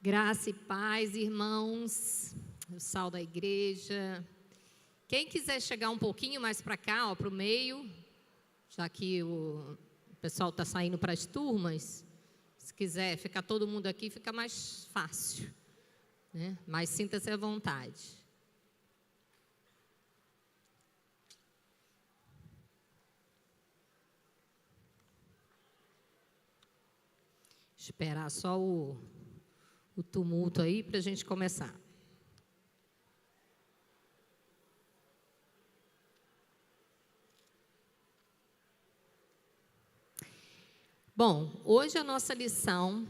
Graça e paz, irmãos, o sal da igreja. Quem quiser chegar um pouquinho mais para cá, para o meio, já que o pessoal está saindo para as turmas, se quiser ficar todo mundo aqui, fica mais fácil, né? Mas sinta-se à vontade. Esperar só o tumulto aí para a gente começar. Bom, hoje a nossa lição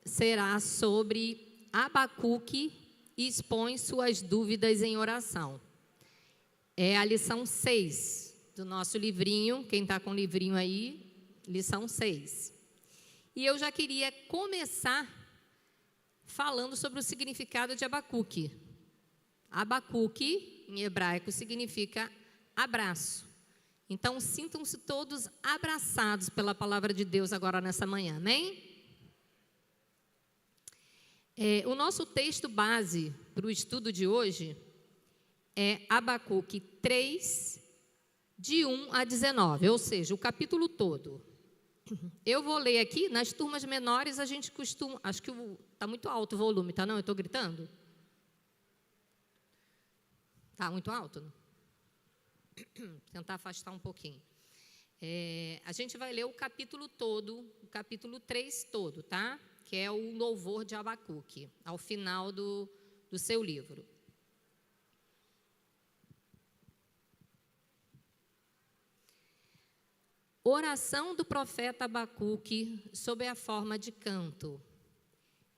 será sobre Abacuque expõe suas dúvidas em oração. É a lição 6 do nosso livrinho, quem está com o livrinho aí, lição 6. E eu já queria começar falando sobre o significado de Abacuque. Abacuque, em hebraico, significa abraço. Então, sintam-se todos abraçados pela palavra de Deus agora nessa manhã, amém? O nosso texto base para o estudo de hoje é Abacuque 3, de 1 a 19, ou seja, o capítulo todo. Eu vou ler aqui, nas turmas menores a gente costuma, acho que está muito alto o volume, tá não? Eu estou gritando? Está muito alto? Vou tentar afastar um pouquinho. A gente vai ler o capítulo todo, o capítulo 3 todo, tá? Que é o louvor de Abacuque, ao final do seu livro. Oração do profeta Abacuque sob a forma de canto.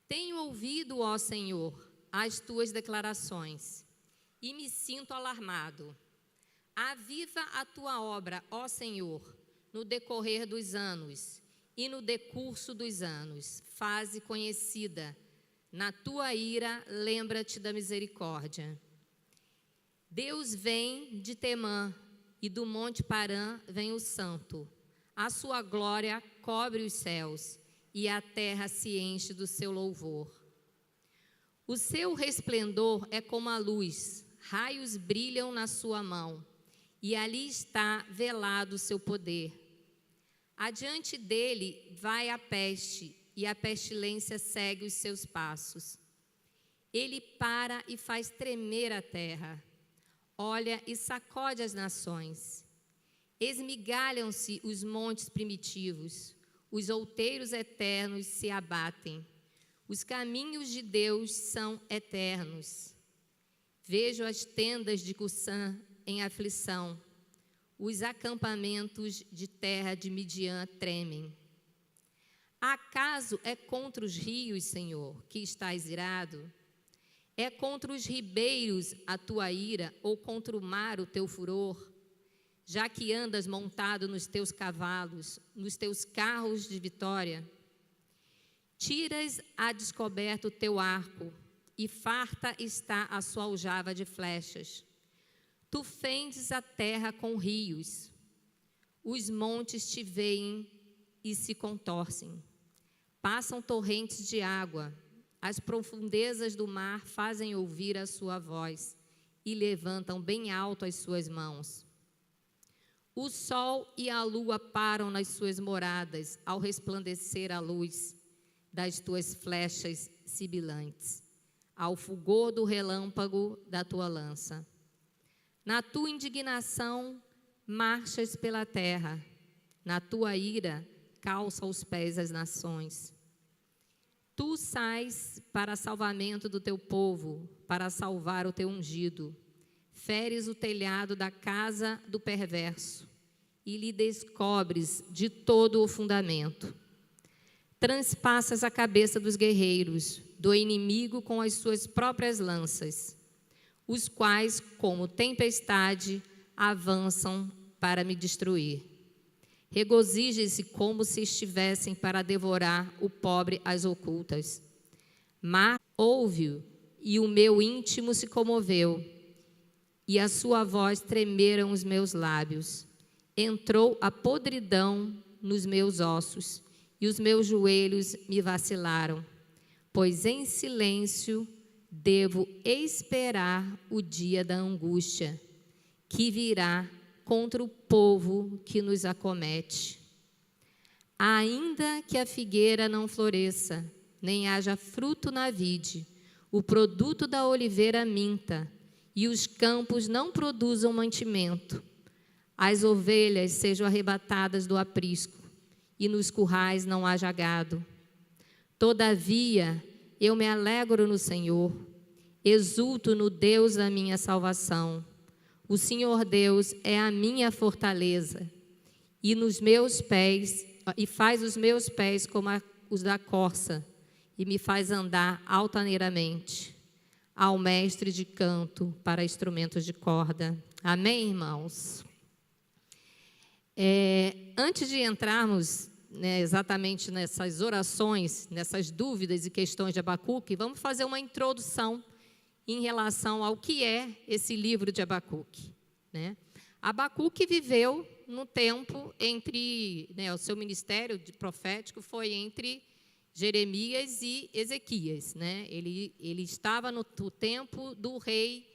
Tenho ouvido, ó Senhor, as tuas declarações e me sinto alarmado. Aviva a tua obra, ó Senhor, no decorrer dos anos e no decurso dos anos. Faze conhecida. Na tua ira, lembra-te da misericórdia. Deus vem de Temã e do monte Parã vem o santo. A sua glória cobre os céus e a terra se enche do seu louvor. O seu resplendor é como a luz, raios brilham na sua mão. E ali está velado o seu poder. Adiante dele vai a peste, e a pestilência segue os seus passos. Ele para e faz tremer a terra. Olha e sacode as nações. Esmigalham-se os montes primitivos. Os outeiros eternos se abatem. Os caminhos de Deus são eternos. Vejo as tendas de Cussã em aflição, os acampamentos de terra de Midian tremem. Acaso é contra os rios, Senhor, que estás irado? É contra os ribeiros a tua ira, ou contra o mar o teu furor? Já que andas montado nos teus cavalos, nos teus carros de vitória? Tiras a descoberto o teu arco, e farta está a sua aljava de flechas. Tu fendes a terra com rios, os montes te veem e se contorcem. Passam torrentes de água, as profundezas do mar fazem ouvir a sua voz e levantam bem alto as suas mãos. O sol e a lua param nas suas moradas ao resplandecer a luz das tuas flechas sibilantes, ao fulgor do relâmpago da tua lança. Na tua indignação, marchas pela terra. Na tua ira, calça os pés as nações. Tu sais para salvamento do teu povo, para salvar o teu ungido. Feres o telhado da casa do perverso e lhe descobres de todo o fundamento. Transpassas a cabeça dos guerreiros, do inimigo com as suas próprias lanças, os quais, como tempestade, avançam para me destruir. Regozijem-se como se estivessem para devorar o pobre às ocultas. Mas ouve-o, e o meu íntimo se comoveu, e a sua voz tremeram os meus lábios. Entrou a podridão nos meus ossos, e os meus joelhos me vacilaram. pois em silêncio devo esperar o dia da angústia, que virá contra o povo que nos acomete. Ainda que a figueira não floresça, nem haja fruto na vide, o produto da oliveira minta, e os campos não produzam mantimento, as ovelhas sejam arrebatadas do aprisco, e nos currais não haja gado. Todavia, eu me alegro no Senhor, exulto no Deus da minha salvação. O Senhor Deus é a minha fortaleza, e faz os meus pés como os da corça, e me faz andar altaneiramente. Ao mestre de canto para instrumentos de corda. Amém, irmãos? Antes de entrarmos, exatamente nessas orações, nessas dúvidas e questões de Abacuque, vamos fazer uma introdução em relação ao que é esse livro de Abacuque. Abacuque viveu no tempo entre, o seu ministério profético foi entre Jeremias e Ezequias. Ele estava no tempo do rei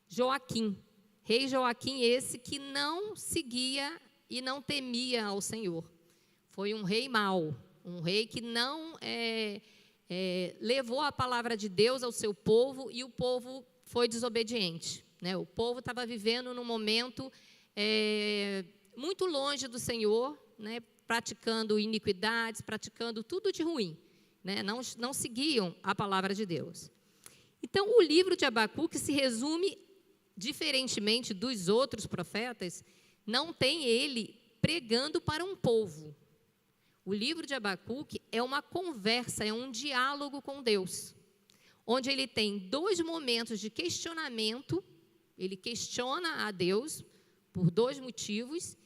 Joaquim. Rei Joaquim esse que não seguia e não temia ao Senhor. Foi um rei mau, um rei que não levou a palavra de Deus ao seu povo, e o povo foi desobediente. O povo estava vivendo num momento muito longe do Senhor, praticando iniquidades, praticando tudo de ruim. Não seguiam a palavra de Deus. Então, o livro de Abacuque se resume, diferentemente dos outros profetas, não tem ele pregando para um povo. O livro de Abacuque é uma conversa, é um diálogo com Deus, onde ele tem 2 momentos de questionamento. Ele questiona a Deus por 2 motivos,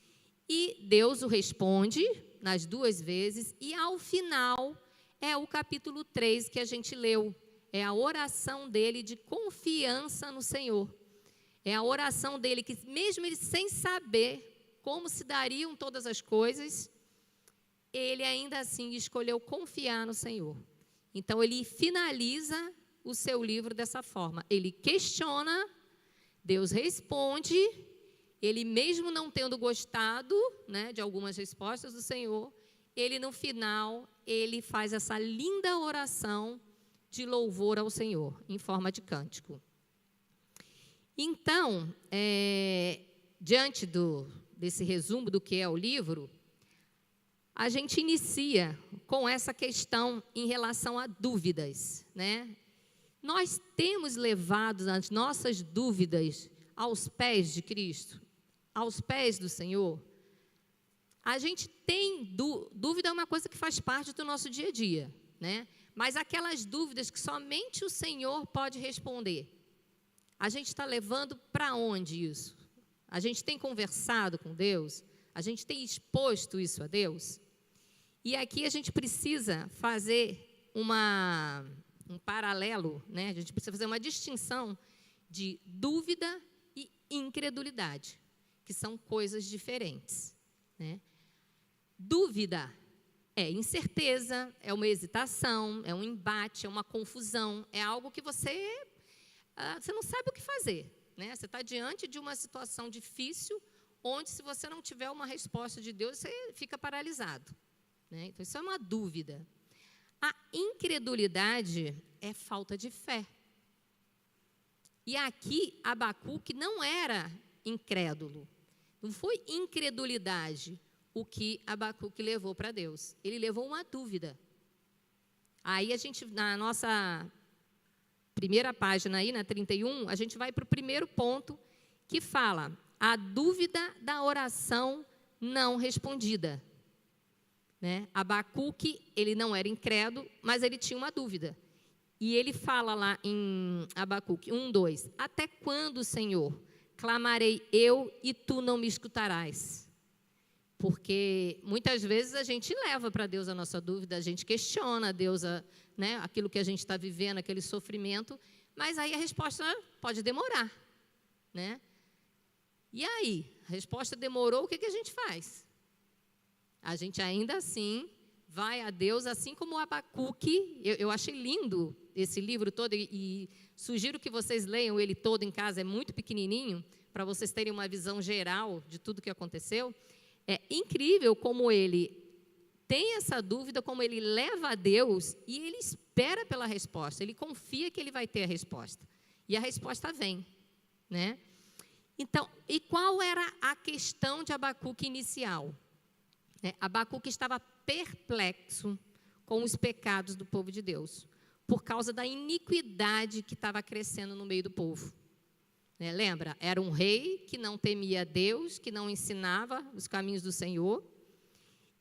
e Deus o responde nas 2 vezes, e ao final é o capítulo 3 que a gente leu. É a oração dele de confiança no Senhor. É a oração dele que, mesmo ele sem saber como se dariam todas as coisas, ele ainda assim escolheu confiar no Senhor. Então, ele finaliza o seu livro dessa forma. Ele questiona, Deus responde, ele mesmo não tendo gostado, de algumas respostas do Senhor, ele no final, ele faz essa linda oração de louvor ao Senhor, em forma de cântico. Então, diante desse resumo do que é o livro, a gente inicia com essa questão em relação a dúvidas. Nós temos levado as nossas dúvidas aos pés de Cristo, aos pés do Senhor. A gente tem dúvida, é uma coisa que faz parte do nosso dia a dia, mas aquelas dúvidas que somente o Senhor pode responder, a gente está levando para onde isso? A gente tem conversado com Deus? A gente tem exposto isso a Deus? E aqui a gente precisa fazer um paralelo, a gente precisa fazer uma distinção de dúvida e incredulidade, que são coisas diferentes. Dúvida é incerteza, é uma hesitação, é um embate, é uma confusão, é algo que você não sabe o que fazer. Você está diante de uma situação difícil, onde se você não tiver uma resposta de Deus, você fica paralisado. Então, isso é uma dúvida. A incredulidade é falta de fé. E aqui, Abacuque não era incrédulo. Não foi incredulidade o que Abacuque levou para Deus. Ele levou uma dúvida. Aí, na nossa primeira página, aí, na 31, a gente vai para o primeiro ponto, que fala a dúvida da oração não respondida. Abacuque, ele não era incrédulo, mas ele tinha uma dúvida. E ele fala lá em Abacuque 1:2, até quando, Senhor, clamarei eu e tu não me escutarás? Porque muitas vezes a gente leva para Deus a nossa dúvida, a gente questiona a Deus, aquilo que a gente está vivendo, aquele sofrimento, mas aí a resposta pode demorar. E aí, a resposta demorou, o que a gente faz? A gente ainda assim vai a Deus, assim como o Abacuque. Eu achei lindo esse livro todo e sugiro que vocês leiam ele todo em casa, é muito pequenininho, para vocês terem uma visão geral de tudo que aconteceu. É incrível como ele tem essa dúvida, como ele leva a Deus e ele espera pela resposta, ele confia que ele vai ter a resposta. E a resposta vem, né? Então, e qual era a questão de Abacuque inicial? Abacuque estava perplexo com os pecados do povo de Deus, por causa da iniquidade que estava crescendo no meio do povo. Lembra? Era um rei que não temia Deus, que não ensinava os caminhos do Senhor.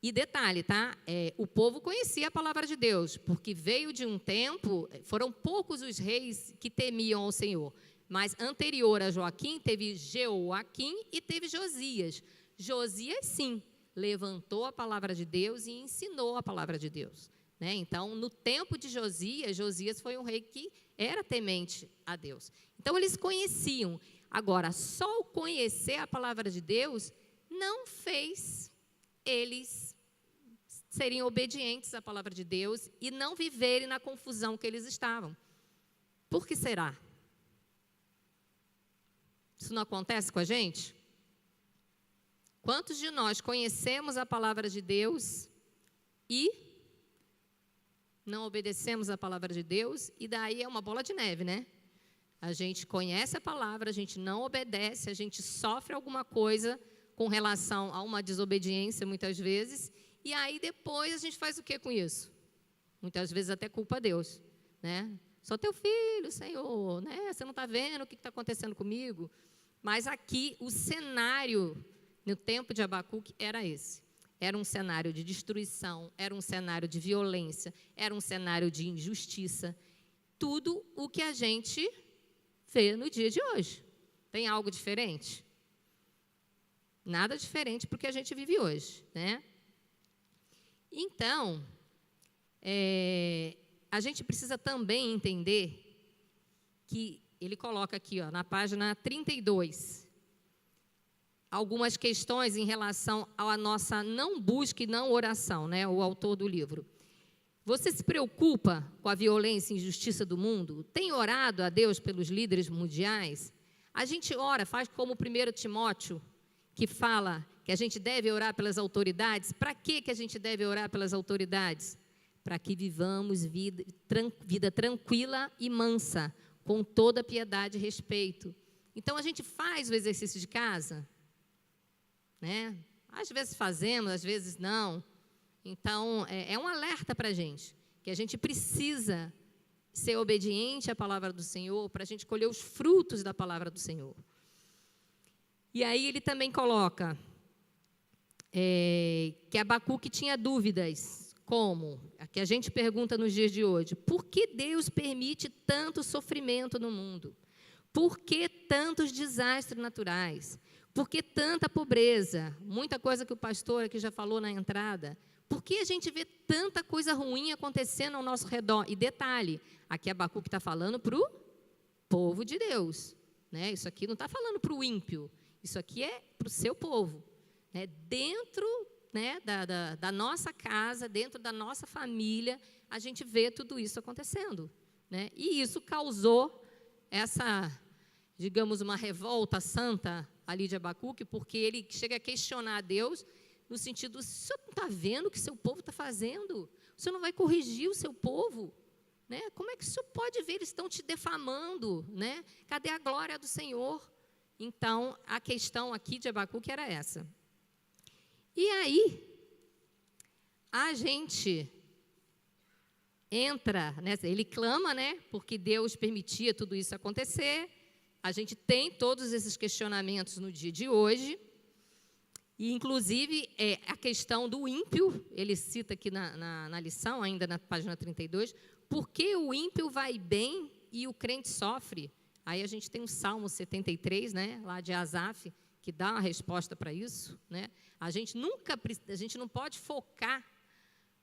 E detalhe, tá? O povo conhecia a palavra de Deus, porque veio de um tempo, foram poucos os reis que temiam ao Senhor. Mas anterior a Joaquim, teve Jeoaquim e teve Josias. Josias, sim, levantou a palavra de Deus e ensinou a palavra de Deus. Então, no tempo de Josias, Josias foi um rei que era temente a Deus. Então, eles conheciam. Agora, só o conhecer a palavra de Deus não fez eles serem obedientes à palavra de Deus e não viverem na confusão que eles estavam. Por que será? Isso não acontece com a gente? Quantos de nós conhecemos a palavra de Deus e não obedecemos a palavra de Deus? E daí é uma bola de neve, né? A gente conhece a palavra, a gente não obedece, a gente sofre alguma coisa com relação a uma desobediência, muitas vezes, e aí depois a gente faz o que com isso? Muitas vezes até culpa a Deus, né? Sou teu filho, Senhor, né? Você não está vendo o que está acontecendo comigo? Mas aqui o cenário no tempo de Abacuque era esse. Era um cenário de destruição, era um cenário de violência, era um cenário de injustiça. Tudo o que a gente vê no dia de hoje. Tem algo diferente? Nada diferente porque a gente vive hoje, né? Então, a gente precisa também entender que ele coloca aqui, na página 32, algumas questões em relação à nossa não busca e não oração, né? O autor do livro. Você se preocupa com a violência e injustiça do mundo? Tem orado a Deus pelos líderes mundiais? A gente ora, faz como 1 Timóteo, que fala que a gente deve orar pelas autoridades. Para que a gente deve orar pelas autoridades? Para que vivamos vida tranquila e mansa, com toda piedade e respeito. Então, a gente faz o exercício de casa, né? Às vezes fazemos, às vezes não. Então, é um alerta para a gente, que a gente precisa ser obediente à palavra do Senhor, para a gente colher os frutos da palavra do Senhor. E aí ele também coloca que Abacuque tinha dúvidas, como a que a gente pergunta nos dias de hoje: por que Deus permite tanto sofrimento no mundo? Por que tantos desastres naturais? Por que tanta pobreza? Muita coisa que o pastor aqui já falou na entrada. Por que a gente vê tanta coisa ruim acontecendo ao nosso redor? E detalhe, aqui Abacuque está falando para o povo de Deus, né? Isso aqui não está falando para o ímpio. Isso aqui é para o seu povo, né? Dentro, né, da nossa casa, dentro da nossa família, a gente vê tudo isso acontecendo, né? E isso causou essa, digamos, uma revolta santa ali de Abacuque, porque ele chega a questionar a Deus no sentido: o senhor não está vendo o que seu povo está fazendo? O senhor não vai corrigir o seu povo? Né? Como é que o senhor pode ver? Eles estão te defamando, né? Cadê a glória do Senhor? Então, a questão aqui de Abacuque era essa. E aí, a gente entra, né? Ele clama, né? Porque Deus permitia tudo isso acontecer. A gente tem todos esses questionamentos no dia de hoje. E, inclusive, a questão do ímpio, ele cita aqui na lição, ainda na página 32, por que o ímpio vai bem e o crente sofre? Aí a gente tem o Salmo 73, né, lá de Asaf, que dá uma resposta para isso, né? A gente não pode focar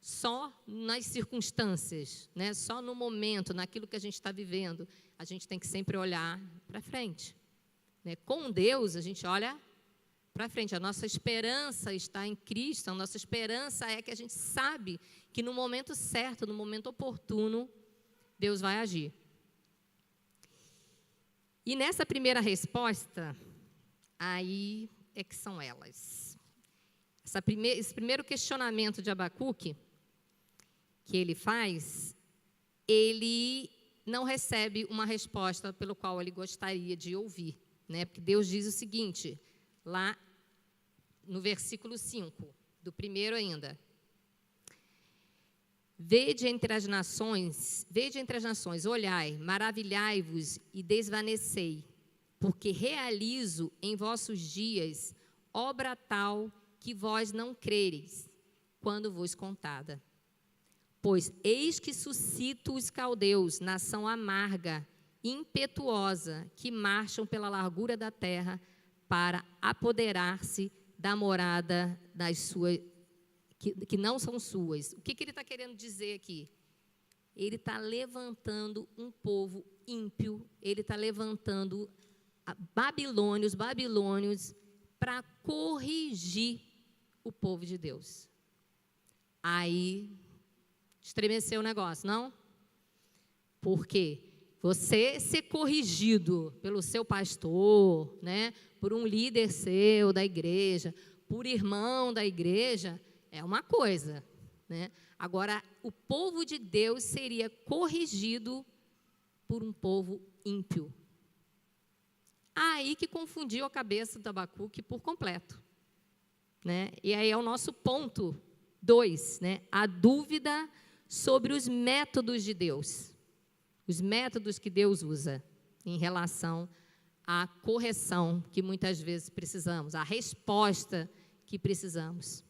só nas circunstâncias, né, só no momento, naquilo que a gente está vivendo. A gente tem que sempre olhar para frente, né? Com Deus, a gente olha para frente. A nossa esperança está em Cristo, a nossa esperança é que a gente sabe que no momento certo, no momento oportuno, Deus vai agir. E nessa primeira resposta, aí é que são elas. Esse primeiro questionamento de Abacuque, que ele faz, ele não recebe uma resposta pelo qual ele gostaria de ouvir, né? Porque Deus diz o seguinte, lá no versículo 5, do primeiro ainda. Vede entre as nações, olhai, maravilhai-vos e desvanecei, porque realizo em vossos dias obra tal que vós não crereis, quando vos contada. Pois eis que suscito os caldeus, nação amarga, impetuosa, que marcham pela largura da terra para apoderar-se da morada das suas, que não são suas. O que ele está querendo dizer aqui? Ele está levantando um povo ímpio, ele está levantando os babilônios, para corrigir o povo de Deus. Aí, estremeceu o negócio, não? Porque você ser corrigido pelo seu pastor, né, por um líder seu da igreja, por irmão da igreja, é uma coisa, né? Agora, o povo de Deus seria corrigido por um povo ímpio. Aí que confundiu a cabeça do Abacuque por completo, né? E aí é o nosso ponto 2, né? A dúvida sobre os métodos de Deus, os métodos que Deus usa em relação à correção que muitas vezes precisamos, à resposta que precisamos.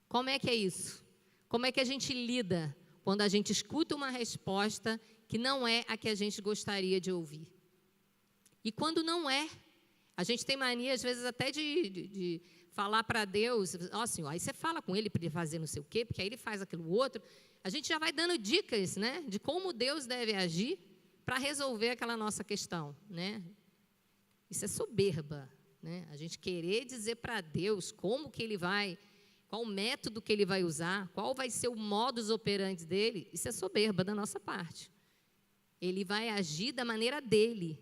Como é que é isso? Como é que a gente lida quando a gente escuta uma resposta que não é a que a gente gostaria de ouvir? E quando não é, a gente tem mania, às vezes, até de falar para Deus, ó Senhor, aí você fala com Ele para Ele fazer não sei o quê, porque aí Ele faz aquilo outro. A gente já vai dando dicas, né, de como Deus deve agir para resolver aquela nossa questão, né? Isso é soberba, né? A gente querer dizer para Deus como que Ele vai, qual o método que Ele vai usar, qual vai ser o modus operandi dele, isso é soberba da nossa parte. Ele vai agir da maneira dele,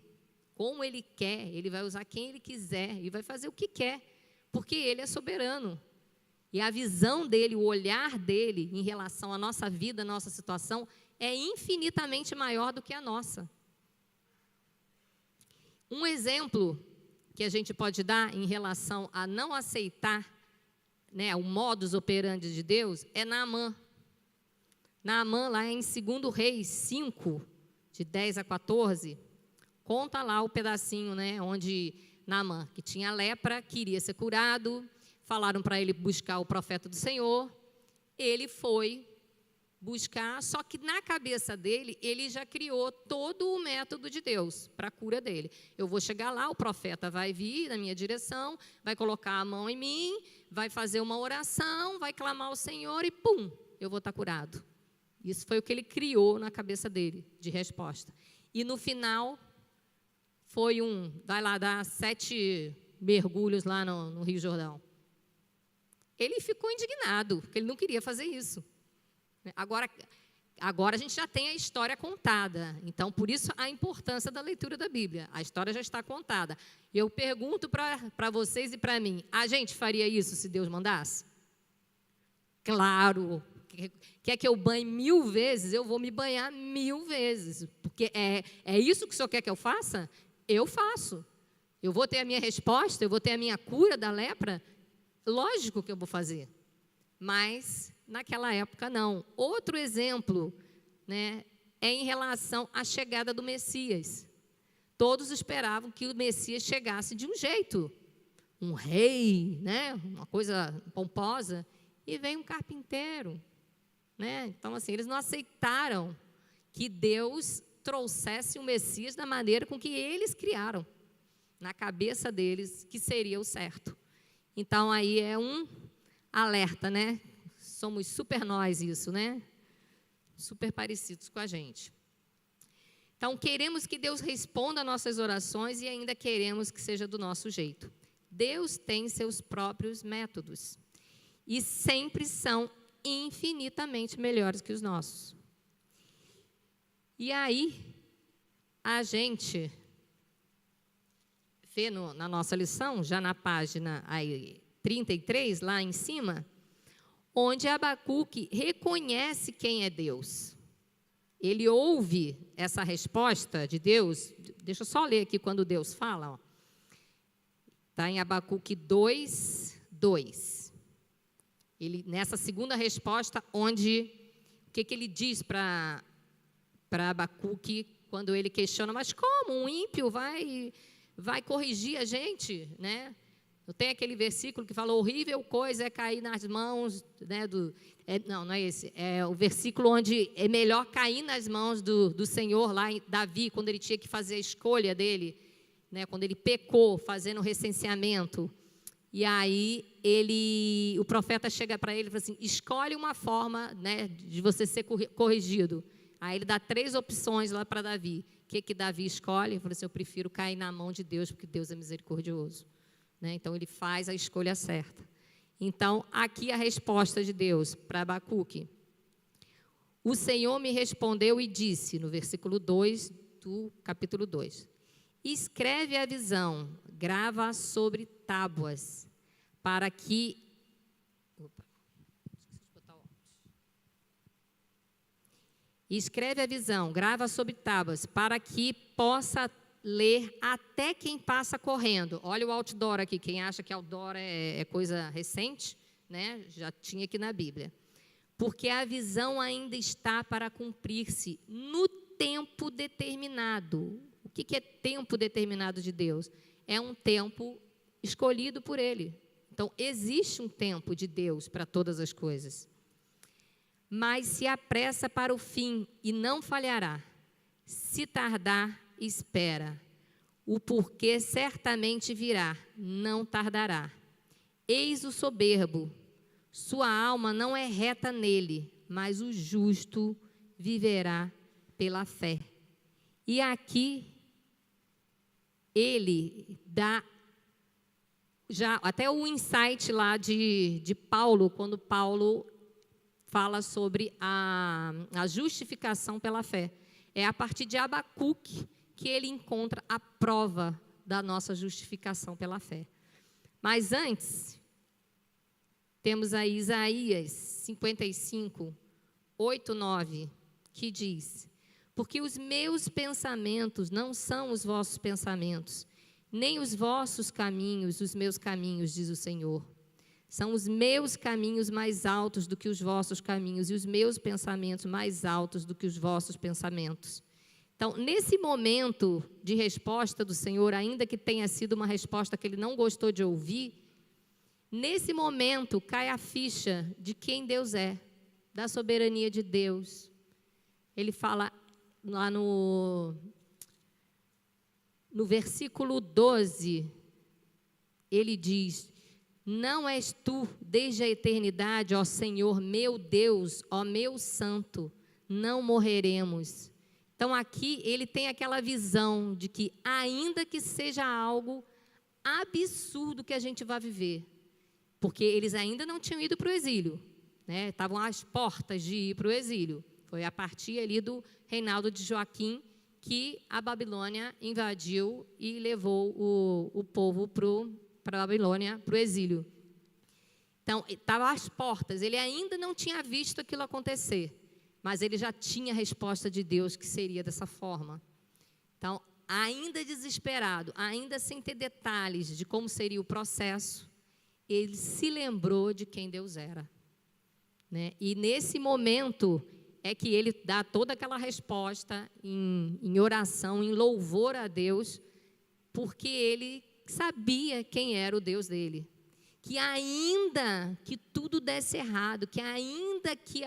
como Ele quer, Ele vai usar quem Ele quiser e vai fazer o que quer, porque Ele é soberano. E a visão dele, o olhar dele em relação à nossa vida, à nossa situação, é infinitamente maior do que a nossa. Um exemplo que a gente pode dar em relação a não aceitar, né, o modus operandi de Deus, é Naamã. Naamã, lá em 2 Reis 5, de 10 a 14, conta lá o pedacinho, né, onde Naamã, que tinha lepra, queria ser curado, falaram para ele buscar o profeta do Senhor, ele foi buscar, só que na cabeça dele, ele já criou todo o método de Deus para a cura dele. Eu vou chegar lá, o profeta vai vir na minha direção, vai colocar a mão em mim, vai fazer uma oração, vai clamar ao Senhor e pum, eu vou estar curado. Isso foi o que ele criou na cabeça dele, de resposta. E no final, foi vai lá dar 7 mergulhos lá no Rio Jordão. Ele ficou indignado, porque ele não queria fazer isso. Agora a gente já tem a história contada, então por isso a importância da leitura da Bíblia. A história já está contada. Eu pergunto para vocês e para mim, a gente faria isso se Deus mandasse? Claro. Quer que eu banhe 1000 vezes? Eu vou me banhar 1000 vezes, porque é isso que o Senhor quer que eu faça? Eu faço. Eu vou ter a minha resposta, eu vou ter a minha cura da lepra? Lógico que eu vou fazer. Mas naquela época não. Outro exemplo, né, é em relação à chegada do Messias. Todos esperavam que o Messias chegasse de um jeito, um rei, né, uma coisa pomposa, e veio um carpinteiro, né? Então assim, eles não aceitaram que Deus trouxesse o Messias da maneira com que eles criaram na cabeça deles que seria o certo. Então aí é um alerta, né? Somos super nós isso, né? Super parecidos com a gente. Então, queremos que Deus responda a nossas orações e ainda queremos que seja do nosso jeito. Deus tem seus próprios métodos e sempre são infinitamente melhores que os nossos. E aí, a gente vê na nossa lição, já na página 33, lá em cima, onde Abacuque reconhece quem é Deus. Ele ouve essa resposta de Deus. Deixa eu só ler aqui quando Deus fala. Está em Abacuque 2:2. Ele, nessa segunda resposta, o que ele diz para Abacuque, quando ele questiona, mas como um ímpio vai corrigir a gente, né? Não tem aquele versículo que fala, horrível coisa é cair nas mãos, né, não é esse, é o versículo onde é melhor cair nas mãos do Senhor, lá em Davi, quando ele tinha que fazer a escolha dele, né, quando ele pecou, fazendo o recenseamento. E aí, o profeta chega para ele e fala assim, escolhe uma forma, né, de você ser corrigido. Aí ele dá 3 opções lá para Davi. O que Davi escolhe? Ele falou assim, eu prefiro cair na mão de Deus, porque Deus é misericordioso. Né? Então, ele faz a escolha certa. Então, aqui a resposta de Deus para Abacuque. O Senhor me respondeu e disse, no versículo 2 do capítulo 2, escreve a visão, grava sobre tábuas, para que... Escreve a visão, grava sobre tábuas, para que possa ler até quem passa correndo. Olha o outdoor aqui, quem acha que outdoor é coisa recente, né? Já tinha aqui na Bíblia. Porque a visão ainda está para cumprir-se no tempo determinado. O que é tempo determinado de Deus? É um tempo escolhido por Ele. Então, existe um tempo de Deus para todas as coisas. Mas se apressa para o fim e não falhará. Se tardar, espera. O porquê certamente virá, não tardará. Eis o soberbo. Sua alma não é reta nele, mas o justo viverá pela fé. E aqui ele dá já até o insight lá de Paulo, quando Paulo fala sobre a justificação pela fé. É a partir de Abacuque que ele encontra a prova da nossa justificação pela fé. Mas antes, temos aí Isaías 55, 8, 9, que diz, porque os meus pensamentos não são os vossos pensamentos, nem os vossos caminhos, os meus caminhos, diz o Senhor. São os meus caminhos mais altos do que os vossos caminhos, e os meus pensamentos mais altos do que os vossos pensamentos. Então, nesse momento de resposta do Senhor, ainda que tenha sido uma resposta que ele não gostou de ouvir, nesse momento cai a ficha de quem Deus é, da soberania de Deus. Ele fala lá no versículo 12, ele diz, não és tu desde a eternidade, ó Senhor, meu Deus, ó meu santo, não morreremos. Então, aqui ele tem aquela visão de que, ainda que seja algo absurdo que a gente vai viver, porque eles ainda não tinham ido para o exílio, né? Estavam às portas de ir para o exílio. Foi a partir ali do reinado de Joaquim que a Babilônia invadiu e levou o povo para a Babilônia, para o exílio. Então, estava às portas, ele ainda não tinha visto aquilo acontecer, mas ele já tinha a resposta de Deus que seria dessa forma. Então, ainda desesperado, ainda sem ter detalhes de como seria o processo, ele se lembrou de quem Deus era, né? E nesse momento é que ele dá toda aquela resposta em oração, em louvor a Deus, porque ele sabia quem era o Deus dele. Que ainda que tudo desse errado, que ainda que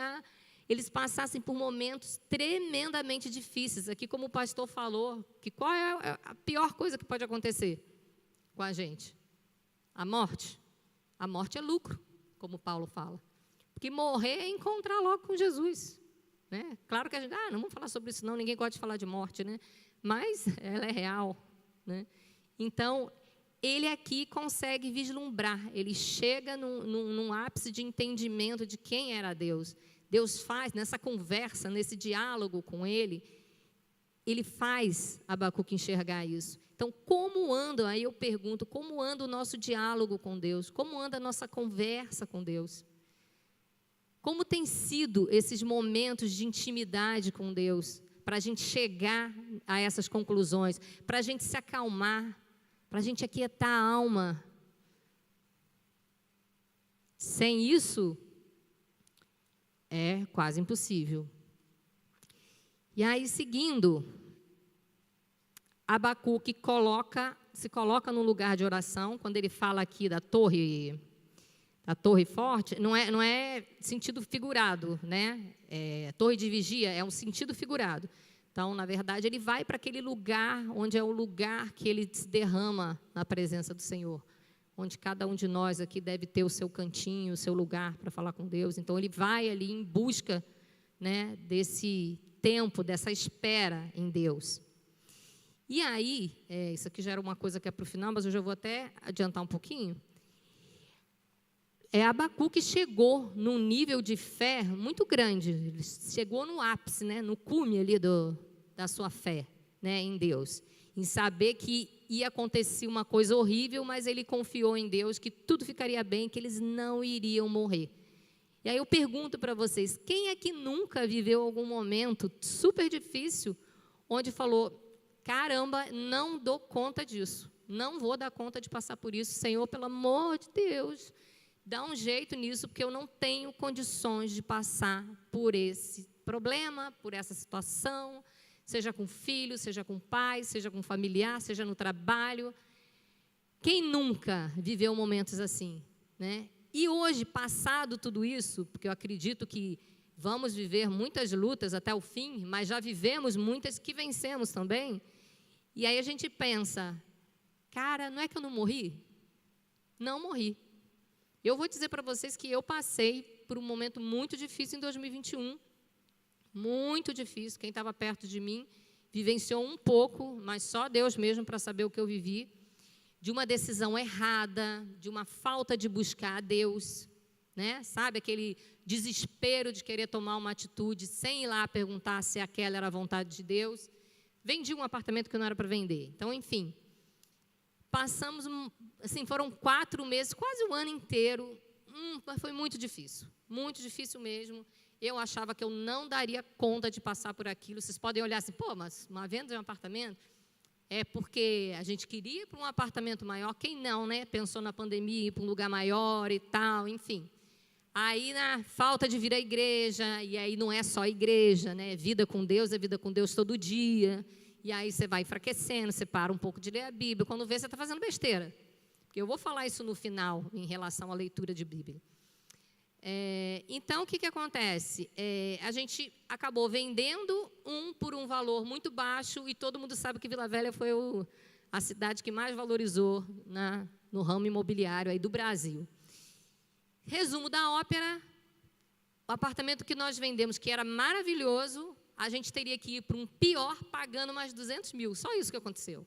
eles passassem por momentos tremendamente difíceis. Aqui, como o pastor falou, que qual é a pior coisa que pode acontecer com a gente? A morte. A morte é lucro, como Paulo fala. Porque morrer é encontrar logo com Jesus, né? Claro que a gente, não vamos falar sobre isso não, ninguém gosta de falar de morte, né? Mas ela é real, né? Então, ele aqui consegue vislumbrar, ele chega num ápice de entendimento de quem era Deus. Deus faz, nessa conversa, nesse diálogo com ele faz Abacuque enxergar isso. Então, como anda, aí eu pergunto, como anda o nosso diálogo com Deus? Como anda a nossa conversa com Deus? Como tem sido esses momentos de intimidade com Deus, para a gente chegar a essas conclusões, para a gente se acalmar, para a gente aquietar a alma? Sem isso, é quase impossível. E aí, seguindo, Abacuque se coloca no lugar de oração. Quando ele fala aqui da torre forte, não é sentido figurado, né? Torre de vigia é um sentido figurado. Então, na verdade, ele vai para aquele lugar onde é o lugar que ele se derrama na presença do Senhor, onde cada um de nós aqui deve ter o seu cantinho, o seu lugar para falar com Deus. Então, ele vai ali em busca, né, desse tempo, dessa espera em Deus. E aí, isso aqui já era uma coisa que é para o final, mas eu já vou até adiantar um pouquinho. Abacuque chegou num nível de fé muito grande, ele chegou no ápice, né, no cume ali da sua fé, né, em Deus, em saber que ia acontecer uma coisa horrível, mas ele confiou em Deus que tudo ficaria bem, que eles não iriam morrer. E aí eu pergunto para vocês, quem é que nunca viveu algum momento super difícil, onde falou, caramba, não dou conta disso, não vou dar conta de passar por isso, Senhor, pelo amor de Deus, dá um jeito nisso, porque eu não tenho condições de passar por esse problema, por essa situação, seja com filho, seja com pai, seja com familiar, seja no trabalho. Quem nunca viveu momentos assim, né? E hoje, passado tudo isso, porque eu acredito que vamos viver muitas lutas até o fim, mas já vivemos muitas que vencemos também. E aí a gente pensa, cara, não é que eu não morri? Não morri. Eu vou dizer para vocês que eu passei por um momento muito difícil em 2021, muito difícil. Quem estava perto de mim vivenciou um pouco, mas só Deus mesmo para saber o que eu vivi, de uma decisão errada, de uma falta de buscar a Deus, né? Sabe, aquele desespero de querer tomar uma atitude sem ir lá perguntar se aquela era a vontade de Deus. Vendi um apartamento que não era para vender. Então, enfim, passamos, assim, foram 4 meses, quase um ano inteiro, mas foi muito difícil mesmo. Eu achava que eu não daria conta de passar por aquilo. Vocês podem olhar assim, pô, mas uma venda de um apartamento é porque a gente queria ir para um apartamento maior. Quem não, né? Pensou na pandemia, ir para um lugar maior e tal, enfim. Aí, na falta de vir à igreja, e aí não é só igreja, né? Vida com Deus é vida com Deus todo dia. E aí você vai enfraquecendo, você para um pouco de ler a Bíblia. Quando vê, você está fazendo besteira. Porque eu vou falar isso no final, em relação à leitura de Bíblia. Então, o que acontece? A gente acabou vendendo por um valor muito baixo, e todo mundo sabe que Vila Velha foi a cidade que mais valorizou no ramo imobiliário aí do Brasil. Resumo da ópera, o apartamento que nós vendemos, que era maravilhoso, a gente teria que ir para um pior pagando mais 200 mil, só isso que aconteceu.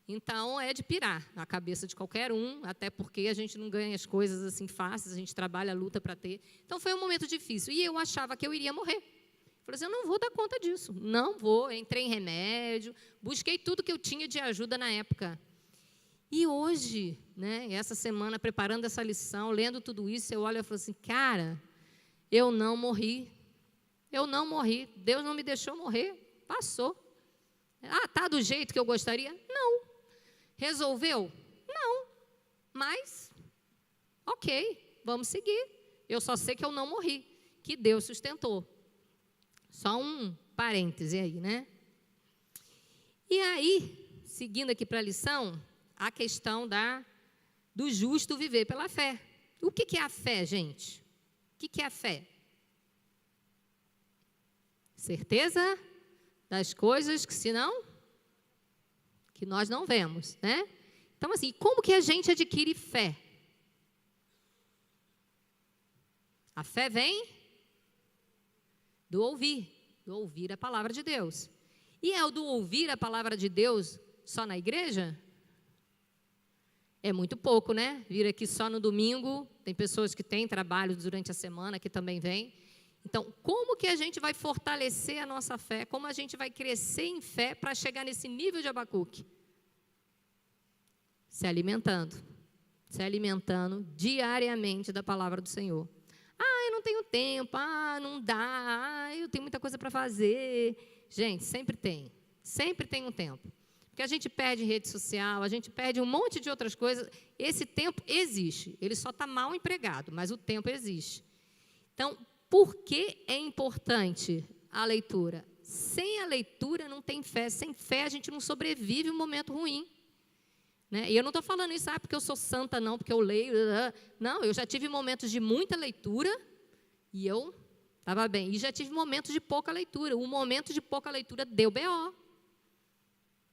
Então, é de pirar na cabeça de qualquer um, até porque a gente não ganha as coisas assim fáceis, a gente trabalha, luta para ter. Então, foi um momento difícil. E eu achava que eu iria morrer. Falei assim, eu não vou dar conta disso, não vou. Entrei em remédio, busquei tudo que eu tinha de ajuda na época. E hoje, né, essa semana, preparando essa lição, lendo tudo isso, eu olho e falo assim, cara, eu não morri. Eu não morri. Deus não me deixou morrer. Passou. Tá do jeito que eu gostaria? Não. Resolveu? Não. Mas, ok, vamos seguir. Eu só sei que eu não morri, que Deus sustentou. Só um parêntese aí, né? E aí, seguindo aqui para a lição, a questão do justo viver pela fé. O que é a fé, gente? O que é a fé? Certeza das coisas que nós não vemos, né? Então, assim, como que a gente adquire fé? A fé vem do ouvir a palavra de Deus. E é o do ouvir a palavra de Deus só na igreja? É muito pouco, né? Vir aqui só no domingo, tem pessoas que têm trabalho durante a semana, que também vêm. Então, como que a gente vai fortalecer a nossa fé? Como a gente vai crescer em fé para chegar nesse nível de Abacuque? Se alimentando diariamente da palavra do Senhor. Eu não tenho tempo, não dá, eu tenho muita coisa para fazer. Gente, sempre tem um tempo. Porque a gente perde rede social, a gente perde um monte de outras coisas. Esse tempo existe, ele só está mal empregado, mas o tempo existe. Então, por que é importante a leitura? Sem a leitura não tem fé, sem fé a gente não sobrevive um momento ruim. Né? E eu não estou falando isso porque eu sou santa, não, porque eu leio. Não, eu já tive momentos de muita leitura e eu estava bem. E já tive momentos de pouca leitura. Um momento de pouca leitura deu BO.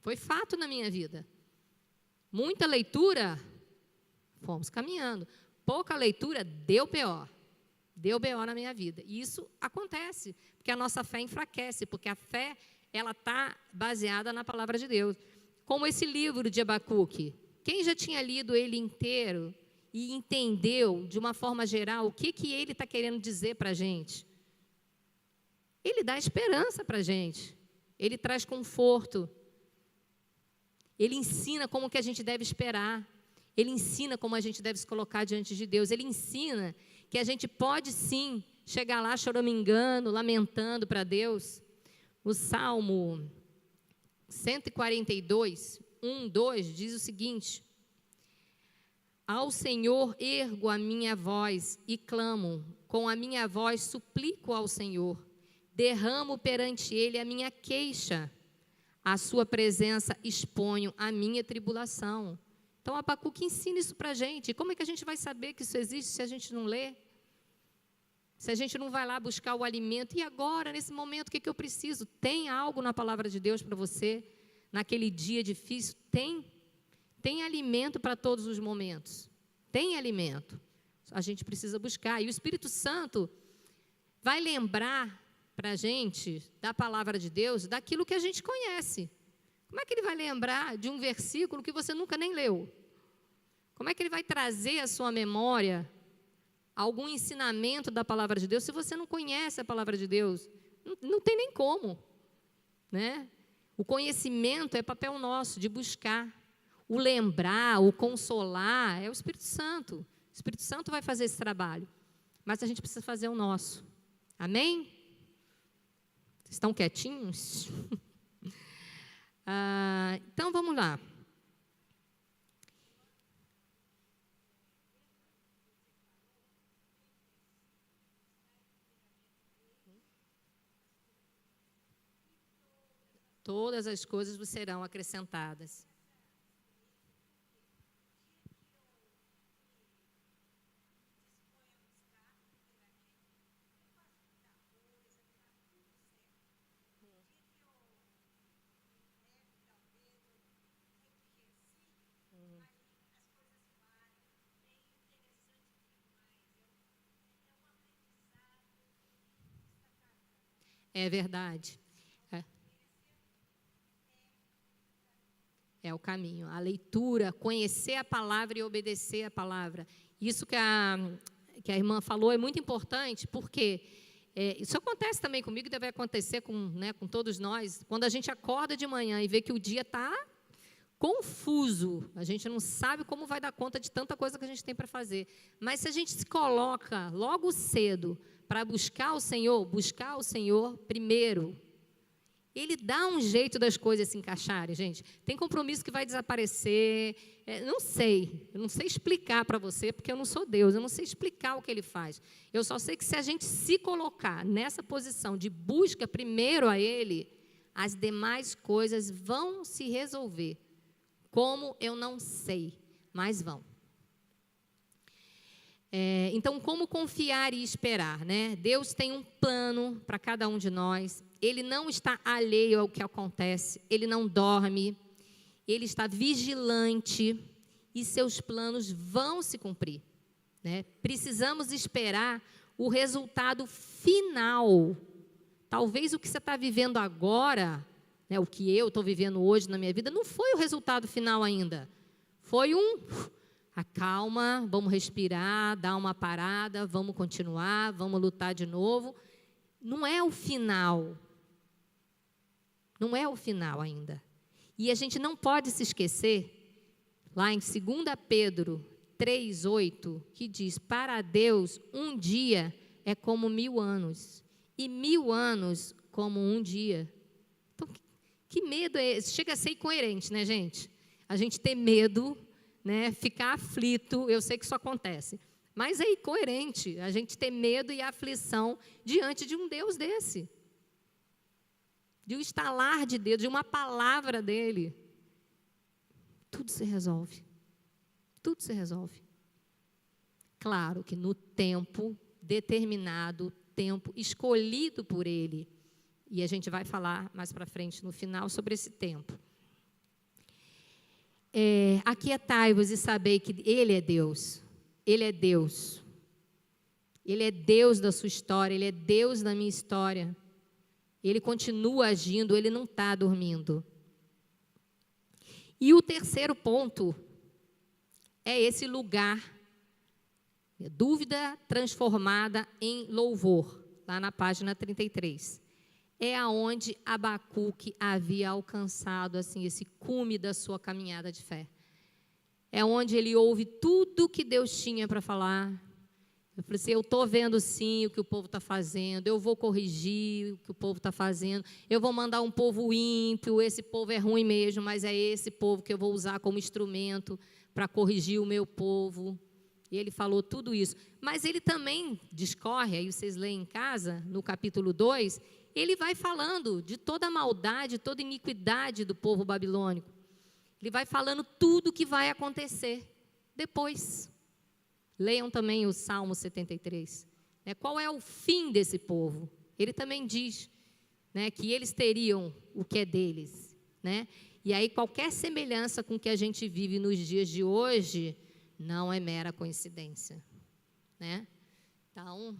Foi fato na minha vida. Muita leitura, fomos caminhando. Pouca leitura, deu BO. Deu BO na minha vida. E isso acontece, porque a nossa fé enfraquece, porque a fé ela está baseada na palavra de Deus. Como esse livro de Abacuque. Quem já tinha lido ele inteiro e entendeu, de uma forma geral, o que ele está querendo dizer para a gente? Ele dá esperança para a gente. Ele traz conforto. Ele ensina como que a gente deve esperar. Ele ensina como a gente deve se colocar diante de Deus. Ele ensina que a gente pode, sim, chegar lá choramingando, lamentando para Deus. O Salmo 142, 1, 2, diz o seguinte: ao Senhor ergo a minha voz e clamo, com a minha voz suplico ao Senhor, derramo perante Ele a minha queixa, à sua presença exponho a minha tribulação. Então, Abacuque ensina isso para a gente. Como é que a gente vai saber que isso existe se a gente não lê? Se a gente não vai lá buscar o alimento? E agora, nesse momento, o que eu preciso? Tem algo na palavra de Deus para você? Naquele dia difícil? Tem alimento para todos os momentos. Tem alimento. A gente precisa buscar. E o Espírito Santo vai lembrar para a gente da palavra de Deus, daquilo que a gente conhece. Como é que ele vai lembrar de um versículo que você nunca nem leu? Como é que ele vai trazer à sua memória algum ensinamento da palavra de Deus se você não conhece a palavra de Deus? Não tem nem como, né? O conhecimento é papel nosso de buscar. O lembrar, o consolar, é o Espírito Santo. O Espírito Santo vai fazer esse trabalho. Mas a gente precisa fazer o nosso. Amém? Estão quietinhos? Então, vamos lá. Todas as coisas vos serão acrescentadas. É verdade. É o caminho. A leitura, conhecer a palavra e obedecer a palavra. Isso que a irmã falou é muito importante, porque isso acontece também comigo e deve acontecer com todos nós. Quando a gente acorda de manhã e vê que o dia está confuso, a gente não sabe como vai dar conta de tanta coisa que a gente tem para fazer. Mas se a gente se coloca logo cedo para buscar o Senhor primeiro, Ele dá um jeito das coisas se encaixarem, gente. Tem compromisso que vai desaparecer. Eu não sei explicar para você, porque eu não sou Deus, eu não sei explicar o que Ele faz. Eu só sei que se a gente se colocar nessa posição de busca primeiro a Ele, as demais coisas vão se resolver. Como eu não sei, mas vão. Então, como confiar e esperar, né? Deus tem um plano para cada um de nós. Ele não está alheio ao que acontece. Ele não dorme. Ele está vigilante e seus planos vão se cumprir, né? Precisamos esperar o resultado final. Talvez o que você está vivendo agora, né, o que eu estou vivendo hoje na minha vida, não foi o resultado final ainda. Foi acalma, vamos respirar, dá uma parada, vamos continuar, vamos lutar de novo. Não é o final. Não é o final ainda. E a gente não pode se esquecer, lá em 2 Pedro 3:8, que diz: para Deus, um dia é como 1000 anos, e 1000 anos como um dia. Então, que medo é esse? Chega a ser incoerente, né, gente? A gente ter medo, né, ficar aflito, eu sei que isso acontece, mas é incoerente a gente ter medo e aflição diante de um Deus desse, de um estalar de Deus, de uma palavra dele. Tudo se resolve. Tudo se resolve. Claro que no tempo determinado, tempo escolhido por ele. E a gente vai falar mais para frente, no final, sobre esse tempo. Aquietai-vos e sabei que ele é Deus. Ele é Deus. Ele é Deus da sua história, ele é Deus da minha história. Ele continua agindo, ele não está dormindo. E o terceiro ponto é esse lugar, dúvida transformada em louvor, lá na página 33. É aonde Abacuque havia alcançado assim, esse cume da sua caminhada de fé. É onde ele ouve tudo que Deus tinha para falar. Eu falei assim, eu estou vendo sim o que o povo está fazendo, eu vou corrigir o que o povo está fazendo, eu vou mandar um povo ímpio, esse povo é ruim mesmo, mas é esse povo que eu vou usar como instrumento para corrigir o meu povo. E ele falou tudo isso. Mas ele também discorre, aí vocês leem em casa, no capítulo 2, ele vai falando de toda a maldade, toda a iniquidade do povo babilônico. Ele vai falando tudo o que vai acontecer depois. Leiam também o Salmo 73. Qual é o fim desse povo? Ele também diz, que eles teriam o que é deles. E aí qualquer semelhança com o que a gente vive nos dias de hoje não é mera coincidência. Então,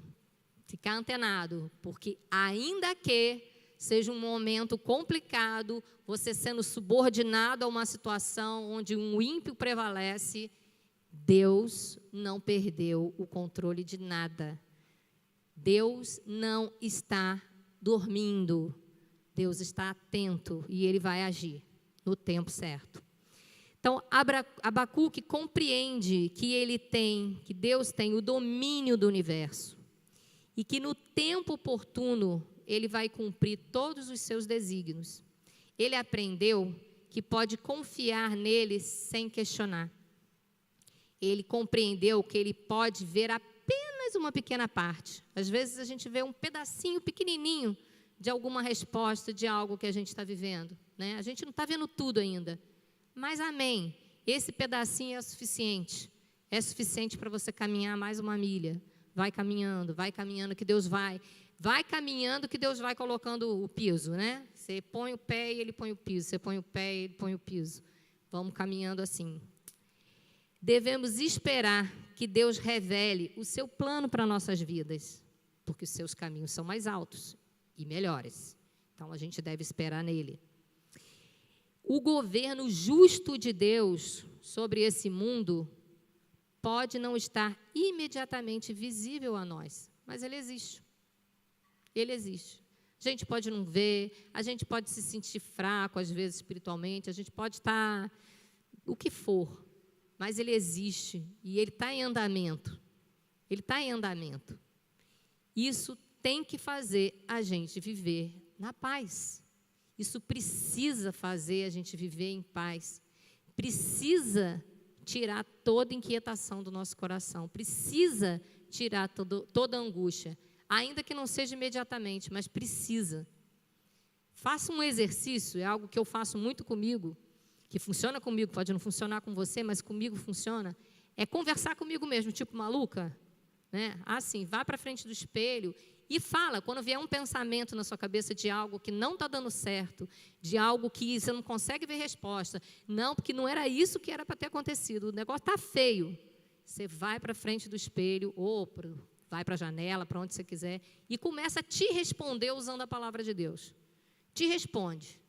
ficar antenado, porque ainda que seja um momento complicado, você sendo subordinado a uma situação onde um ímpio prevalece, Deus não perdeu o controle de nada. Deus não está dormindo. Deus está atento e ele vai agir no tempo certo. Então, Abacuque compreende que Deus tem o domínio do universo e que no tempo oportuno ele vai cumprir todos os seus desígnios. Ele aprendeu que pode confiar nele sem questionar. Ele compreendeu que ele pode ver apenas uma pequena parte. Às vezes a gente vê um pedacinho pequenininho de alguma resposta de algo que a gente está vivendo. A gente não está vendo tudo ainda. Mas amém, esse pedacinho é suficiente. É suficiente para você caminhar mais uma milha. Vai caminhando que Deus vai. Vai caminhando que Deus vai colocando o piso, Você põe o pé e ele põe o piso. Você põe o pé e ele põe o piso. Vamos caminhando assim. Devemos esperar que Deus revele o seu plano para nossas vidas, porque os seus caminhos são mais altos e melhores. Então, a gente deve esperar nele. O governo justo de Deus sobre esse mundo pode não estar imediatamente visível a nós, mas ele existe. Ele existe. A gente pode não ver, a gente pode se sentir fraco, às vezes, espiritualmente, a gente pode estar o que for, mas ele existe e ele está em andamento. Ele está em andamento. Isso tem que fazer a gente viver na paz. Isso precisa fazer a gente viver em paz. Precisa tirar toda inquietação do nosso coração. Precisa tirar toda angústia. Ainda que não seja imediatamente, mas precisa. Faça um exercício, é algo que eu faço muito comigo, que funciona comigo, pode não funcionar com você, mas comigo funciona, é conversar comigo mesmo, tipo maluca, Assim, vá para frente do espelho e fala, quando vier um pensamento na sua cabeça de algo que não está dando certo, de algo que você não consegue ver resposta, não, porque não era isso que era para ter acontecido, o negócio está feio, você vai para frente do espelho, ou vai para a janela, para onde você quiser, e começa a te responder usando a palavra de Deus. Te responde.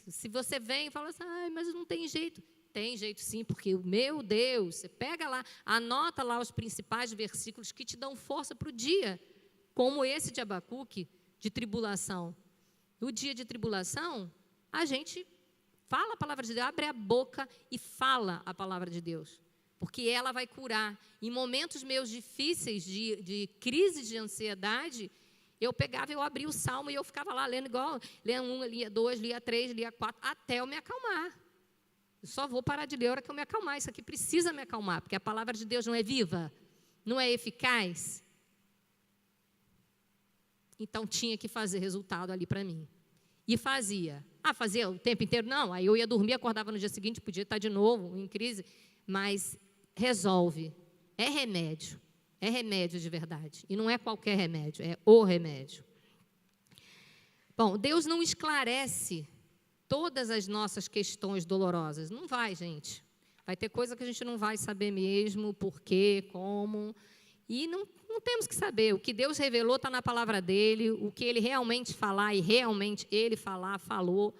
Se você vem e fala assim, mas não tem jeito, Tem jeito sim, porque, meu Deus, você pega lá, anota lá os principais versículos que te dão força para o dia, como esse de Abacuque, de tribulação. No dia de tribulação, a gente fala a palavra de Deus, abre a boca e fala a palavra de Deus, porque ela vai curar. Em momentos meus difíceis, de crise de ansiedade, eu pegava, eu abria o Salmo e eu ficava lá lendo igual, lia 1, lia 2, lia 3, lia 4, até eu me acalmar. Eu só vou parar de ler a hora que eu me acalmar. Isso aqui precisa me acalmar, porque a palavra de Deus não é viva, não é eficaz. Então, tinha que fazer resultado ali para mim. E fazia. Fazia o tempo inteiro? Não. Aí eu ia dormir, acordava no dia seguinte, podia estar de novo em crise, mas resolve. É remédio. É remédio de verdade. E não é qualquer remédio, é o remédio. Bom, Deus não esclarece todas as nossas questões dolorosas. Não vai, gente. Vai ter coisa que a gente não vai saber mesmo, por quê, como. E não temos que saber. O que Deus revelou está na palavra dele, o que ele realmente falar e realmente ele falou.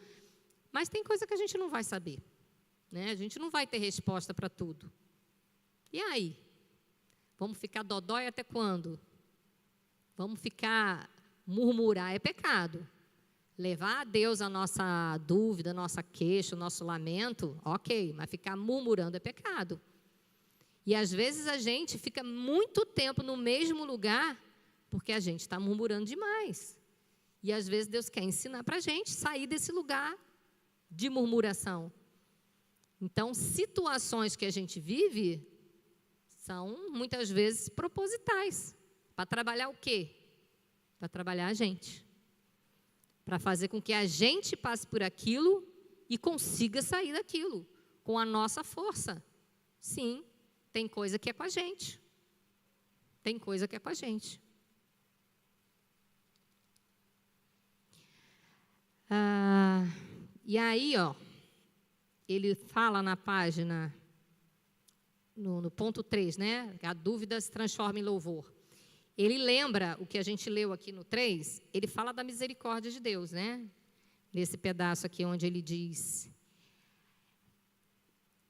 Mas tem coisa que a gente não vai saber, né? A gente não vai ter resposta para tudo. E aí? Vamos ficar dodói até quando? Vamos ficar murmurar? É pecado. Levar a Deus a nossa dúvida, a nossa queixa, o nosso lamento, ok, mas ficar murmurando é pecado. E às vezes a gente fica muito tempo no mesmo lugar porque a gente está murmurando demais. E às vezes Deus quer ensinar para a gente sair desse lugar de murmuração. Então, situações que a gente vive são muitas vezes propositais. Para trabalhar o quê? Para trabalhar a gente. Para fazer com que a gente passe por aquilo e consiga sair daquilo com a nossa força. Sim, tem coisa que é com a gente. Tem coisa que é com a gente. E aí, ele fala na página, no ponto 3, né? A dúvida se transforma em louvor. Ele lembra o que a gente leu aqui no 3, ele fala da misericórdia de Deus, né? Nesse pedaço aqui onde ele diz: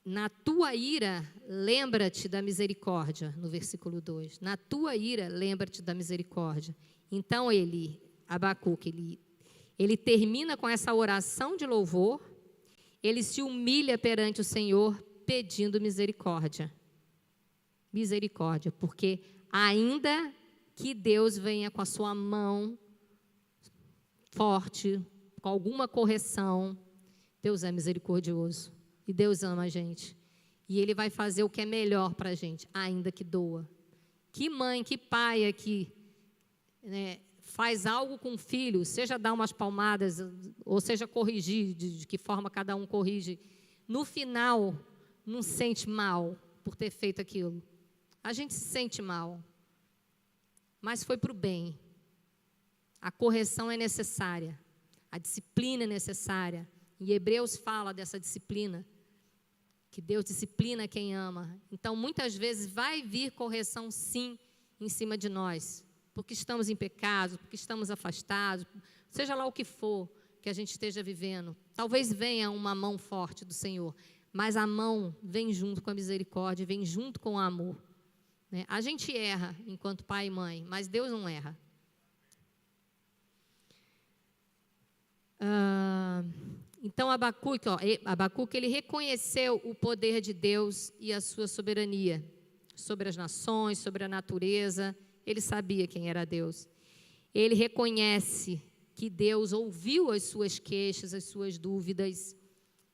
na tua ira, lembra-te da misericórdia, no versículo 2. Na tua ira, lembra-te da misericórdia. Então, Abacuque, ele termina com essa oração de louvor, ele se humilha perante o Senhor, pedindo misericórdia. Misericórdia, porque ainda que Deus venha com a sua mão forte, com alguma correção, Deus é misericordioso. E Deus ama a gente. E Ele vai fazer o que é melhor para a gente, ainda que doa. Que mãe, que pai aqui, né, faz algo com o filho, seja dar umas palmadas, ou seja corrigir, de que forma cada um corrige, no final, não sente mal por ter feito aquilo. A gente se sente mal. Mas foi para o bem. A correção é necessária. A disciplina é necessária. E Hebreus fala dessa disciplina, que Deus disciplina quem ama. Então, muitas vezes vai vir correção, sim, em cima de nós, porque estamos em pecado, porque estamos afastados, seja lá o que for que a gente esteja vivendo. Talvez venha uma mão forte do Senhor, mas a mão vem junto com a misericórdia, vem junto com o amor. A gente erra enquanto pai e mãe, mas Deus não erra. Então, Abacuque, ele reconheceu o poder de Deus e a sua soberania sobre as nações, sobre a natureza. Ele sabia quem era Deus. Ele reconhece que Deus ouviu as suas queixas, as suas dúvidas.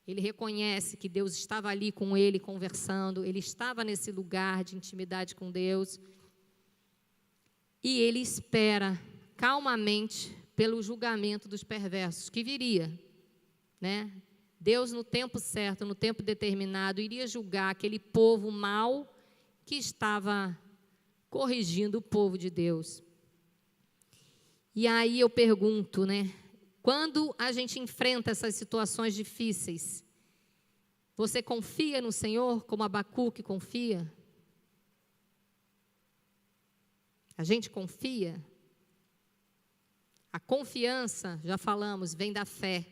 Ele reconhece que Deus estava ali com ele conversando, ele estava nesse lugar de intimidade com Deus. E ele espera calmamente pelo julgamento dos perversos, que viria, né? Deus, no tempo certo, no tempo determinado, iria julgar aquele povo mau que estava corrigindo o povo de Deus. E aí eu pergunto, né? Quando a gente enfrenta essas situações difíceis, você confia no Senhor como Abacuque confia? A gente confia? A confiança, já falamos, vem da fé.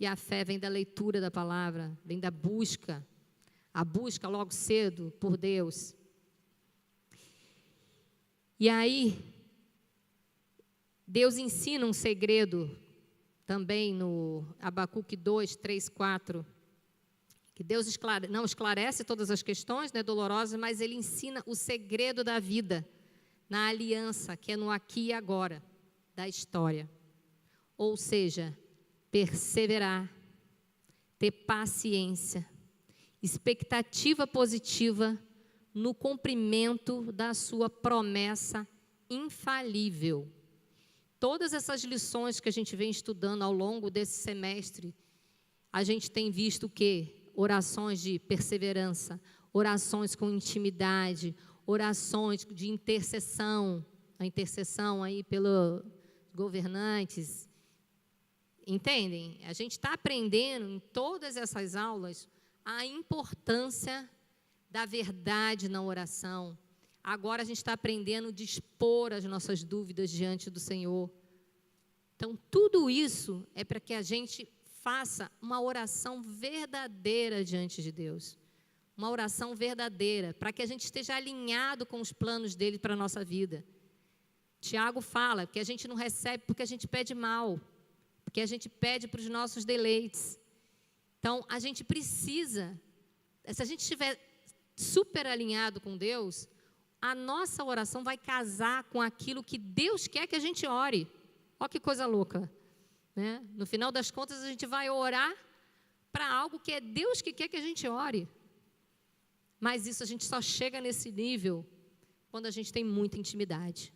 E a fé vem da leitura da palavra, vem da busca, a busca logo cedo por Deus. E aí, Deus ensina um segredo também no Abacuque 2, 3, 4, que Deus não esclarece todas as questões, né, dolorosas, mas Ele ensina o segredo da vida, na aliança, que é no aqui e agora, da história. Ou seja, perseverar, ter paciência, expectativa positiva no cumprimento da sua promessa infalível. Todas essas lições que a gente vem estudando ao longo desse semestre, a gente tem visto o quê? Orações de perseverança, orações com intimidade, orações de intercessão, a intercessão aí pelos governantes. Entendem? A gente está aprendendo em todas essas aulas a importância da verdade na oração. Agora a gente está aprendendo a dispor as nossas dúvidas diante do Senhor. Então, tudo isso é para que a gente faça uma oração verdadeira diante de Deus. Uma oração verdadeira, para que a gente esteja alinhado com os planos dele para a nossa vida. Tiago fala que a gente não recebe porque a gente pede mal, porque a gente pede para os nossos deleites. Então, a gente precisa, se a gente estiver super alinhado com Deus, a nossa oração vai casar com aquilo que Deus quer que a gente ore. Olha que coisa louca, né? No final das contas, a gente vai orar para algo que é Deus que quer que a gente ore. Mas isso a gente só chega nesse nível quando a gente tem muita intimidade.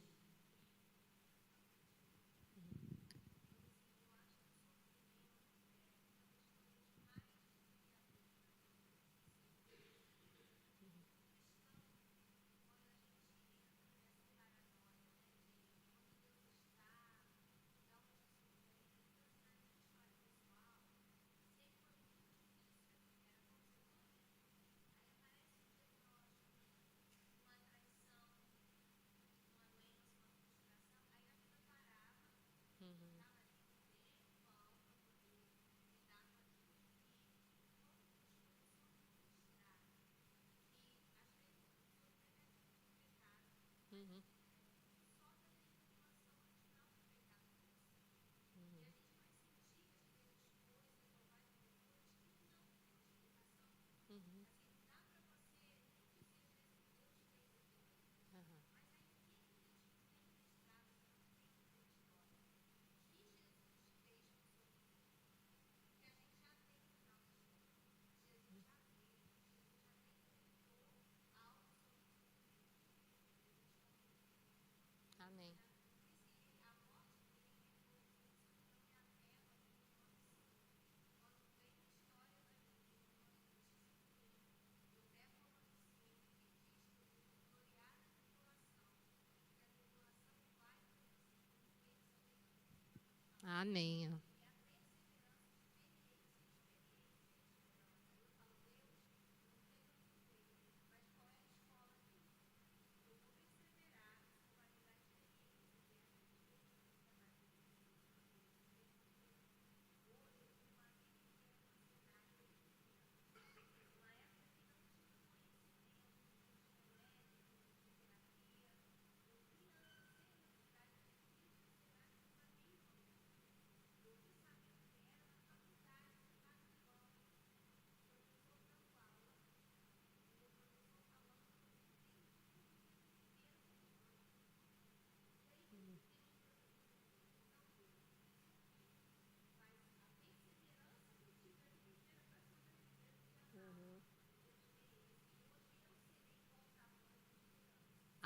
Amém.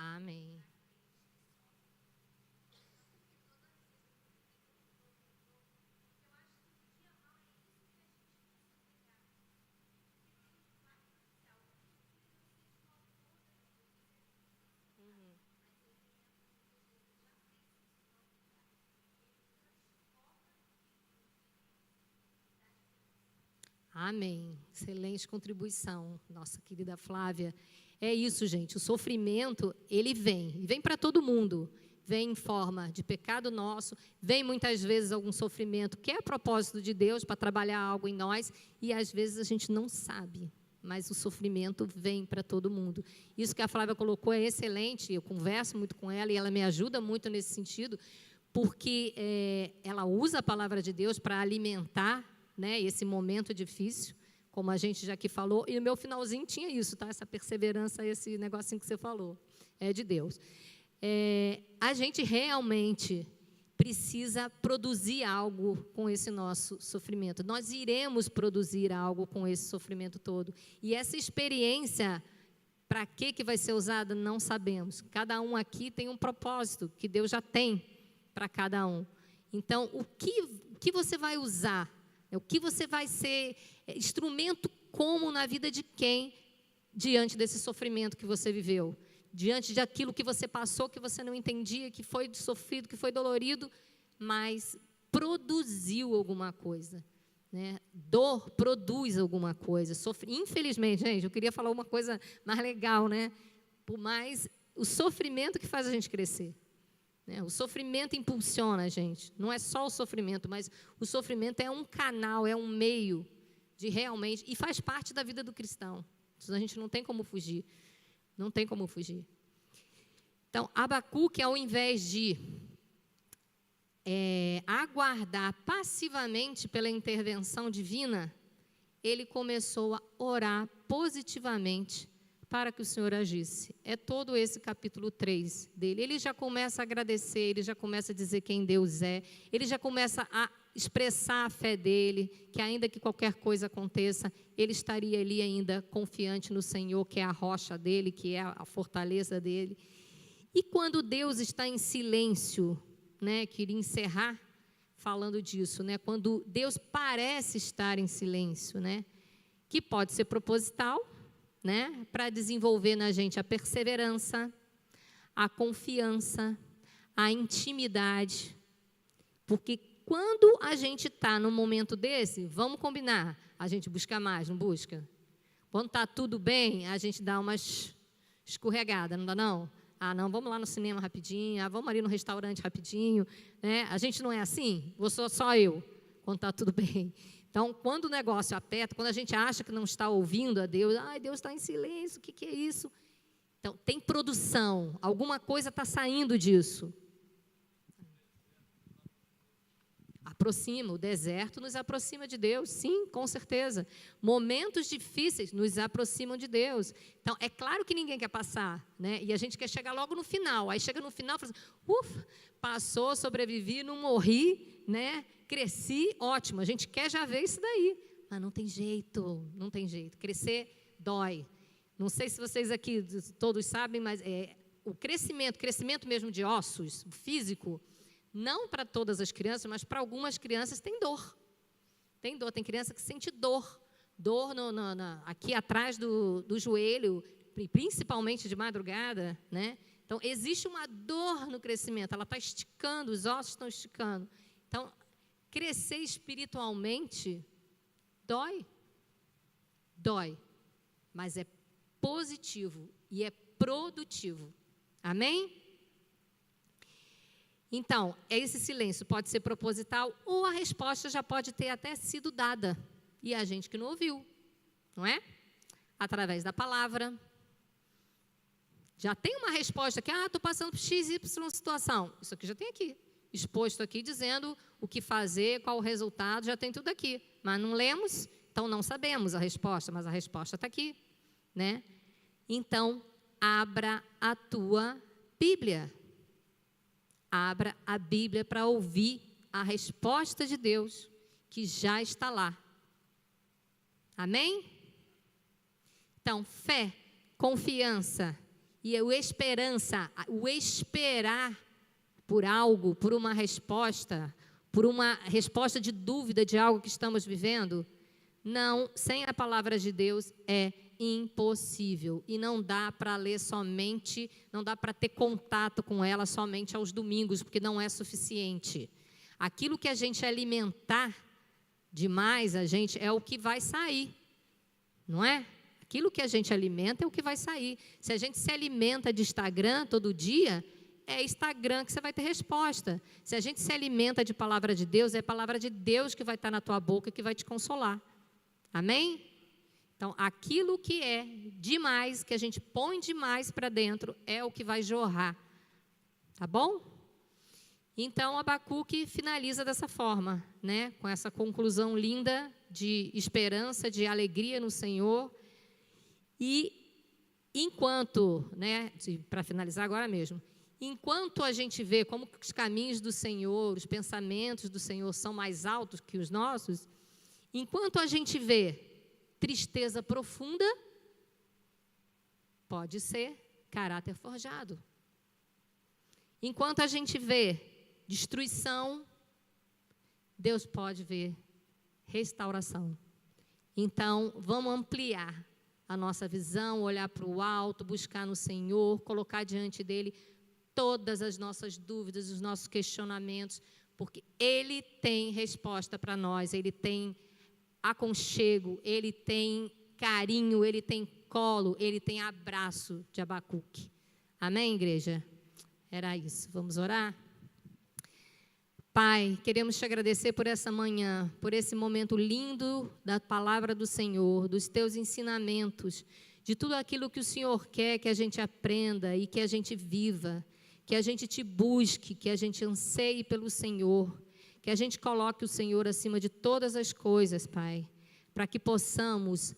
Amém. Amém. Amém. Excelente contribuição, nossa querida Flávia. É isso, gente. O sofrimento, ele vem. E vem para todo mundo. Vem em forma de pecado nosso. Vem muitas vezes algum sofrimento que é propósito de Deus para trabalhar algo em nós. E às vezes a gente não sabe. mas o sofrimento vem para todo mundo. Isso que a Flávia colocou é excelente, eu converso muito com ela e ela me ajuda muito nesse sentido, porque ela usa a palavra de Deus para alimentar, né, esse momento difícil, como a gente já aqui falou, e no meu finalzinho tinha isso, tá? Essa perseverança, esse negocinho que você falou, é de Deus. A gente realmente precisa produzir algo com esse nosso sofrimento. Nós iremos produzir algo com esse sofrimento todo. E essa experiência, para que vai ser usada, não sabemos. Cada um aqui tem um propósito que Deus já tem para cada um. Então, o que você vai usar? O que você vai ser instrumento como na vida de quem diante desse sofrimento que você viveu? Diante de aquilo que você passou, que você não entendia, que foi sofrido, que foi dolorido, mas produziu alguma coisa, né? Dor produz alguma coisa. Infelizmente, gente, eu queria falar uma coisa mais legal, né? Por mais o sofrimento que faz a gente crescer, né? O sofrimento impulsiona a gente. Não é só o sofrimento, mas o sofrimento é um canal, é um meio de realmente, e faz parte da vida do cristão. A gente não tem como fugir. Não tem como fugir. Então, Abacuque, ao invés de aguardar passivamente pela intervenção divina, ele começou a orar positivamente para que o Senhor agisse. É todo esse capítulo 3 dele. Ele já começa a agradecer, ele já começa a dizer quem Deus é, ele já começa a expressar a fé dele, que ainda que qualquer coisa aconteça, ele estaria ali ainda confiante no Senhor, que é a rocha dele, que é a fortaleza dele. E quando Deus está em silêncio, né, queria encerrar falando disso, né, quando Deus parece estar em silêncio, né, que pode ser proposital, né, para desenvolver na gente a perseverança, a confiança, a intimidade, porque quando a gente está num momento desse, vamos combinar, a gente busca mais, não busca? Quando está tudo bem, a gente dá umas escorregadas, não dá não? Ah, não, vamos lá no cinema rapidinho, vamos ali no restaurante rapidinho, né? A gente não é assim? Ou sou só eu, quando está tudo bem? Então, quando o negócio aperta, quando a gente acha que não está ouvindo a Deus, Deus está em silêncio, o que é isso? Então, tem produção, alguma coisa está saindo disso. Aproxima, o deserto nos aproxima de Deus, sim, com certeza. Momentos difíceis nos aproximam de Deus. Então, é claro que ninguém quer passar, né? E a gente quer chegar logo no final. Aí chega no final e fala assim, ufa, passou, sobrevivi, não morri, né? Cresci, ótimo, a gente quer já ver isso daí. Mas não tem jeito, não tem jeito. Crescer dói. Não sei se vocês aqui todos sabem, mas o crescimento mesmo de ossos, físico, não para todas as crianças, mas para algumas crianças tem dor. Tem dor, tem criança que sente dor. Dor aqui atrás do joelho, principalmente de madrugada, né? Então, existe uma dor no crescimento, ela está esticando, os ossos estão esticando. Então, crescer espiritualmente dói. Dói, mas é positivo e é produtivo. Amém? Então, esse silêncio pode ser proposital ou a resposta já pode ter até sido dada. E a gente que não ouviu, não é? Através da palavra. Já tem uma resposta que, estou passando por X, Y situação. Isso aqui já tem aqui. Exposto aqui, dizendo o que fazer, qual o resultado, já tem tudo aqui. Mas não lemos, então não sabemos a resposta, mas a resposta está aqui, né? Então, abra a tua Bíblia. Abra a Bíblia para ouvir a resposta de Deus, que já está lá. Amém? Então, fé, confiança e esperança, o esperar por algo, por uma resposta de dúvida de algo que estamos vivendo, não, sem a palavra de Deus é impossível. E não dá para ler somente, não dá para ter contato com ela somente aos domingos, porque não é suficiente. Aquilo que a gente alimentar demais, a gente, é o que vai sair, não é? Aquilo que a gente alimenta é o que vai sair. Se a gente se alimenta de Instagram todo dia, é Instagram que você vai ter resposta. Se a gente se alimenta de palavra de Deus, é a palavra de Deus que vai estar na tua boca, que vai te consolar. Amém? Então, aquilo que é demais, que a gente põe demais para dentro, é o que vai jorrar. Tá bom? Então, Abacuque finaliza dessa forma, né? Com essa conclusão linda de esperança, de alegria no Senhor. E enquanto, né, para finalizar agora mesmo, enquanto a gente vê como os caminhos do Senhor, os pensamentos do Senhor são mais altos que os nossos, enquanto a gente vê tristeza profunda, pode ser caráter forjado. Enquanto a gente vê destruição, Deus pode ver restauração. Então, vamos ampliar a nossa visão, olhar para o alto, buscar no Senhor, colocar diante dEle todas as nossas dúvidas, os nossos questionamentos, porque Ele tem resposta para nós, Ele tem aconchego, Ele tem carinho, Ele tem colo, Ele tem abraço de Abacuque. Amém, igreja? Era isso. Vamos orar? Pai, queremos te agradecer por essa manhã, por esse momento lindo da palavra do Senhor, dos teus ensinamentos, de tudo aquilo que o Senhor quer que a gente aprenda e que a gente viva, que a gente te busque, que a gente anseie pelo Senhor, que a gente coloque o Senhor acima de todas as coisas, Pai, para que possamos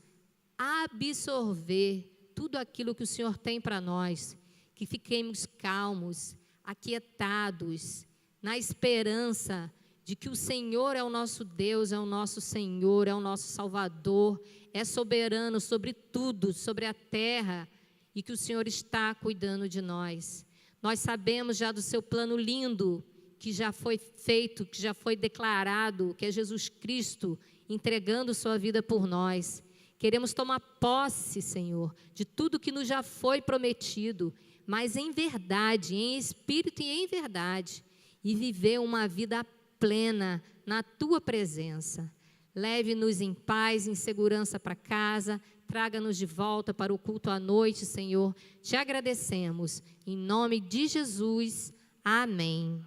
absorver tudo aquilo que o Senhor tem para nós, que fiquemos calmos, aquietados, na esperança de que o Senhor é o nosso Deus, é o nosso Senhor, é o nosso Salvador, é soberano sobre tudo, sobre a terra, e que o Senhor está cuidando de nós. Nós sabemos já do seu plano lindo, que já foi feito, que já foi declarado, que é Jesus Cristo entregando sua vida por nós. Queremos tomar posse, Senhor, de tudo que nos já foi prometido, mas em verdade, em espírito e em verdade, e viver uma vida plena na Tua presença. Leve-nos em paz, em segurança para casa, traga-nos de volta para o culto à noite, Senhor. Te agradecemos, em nome de Jesus, amém.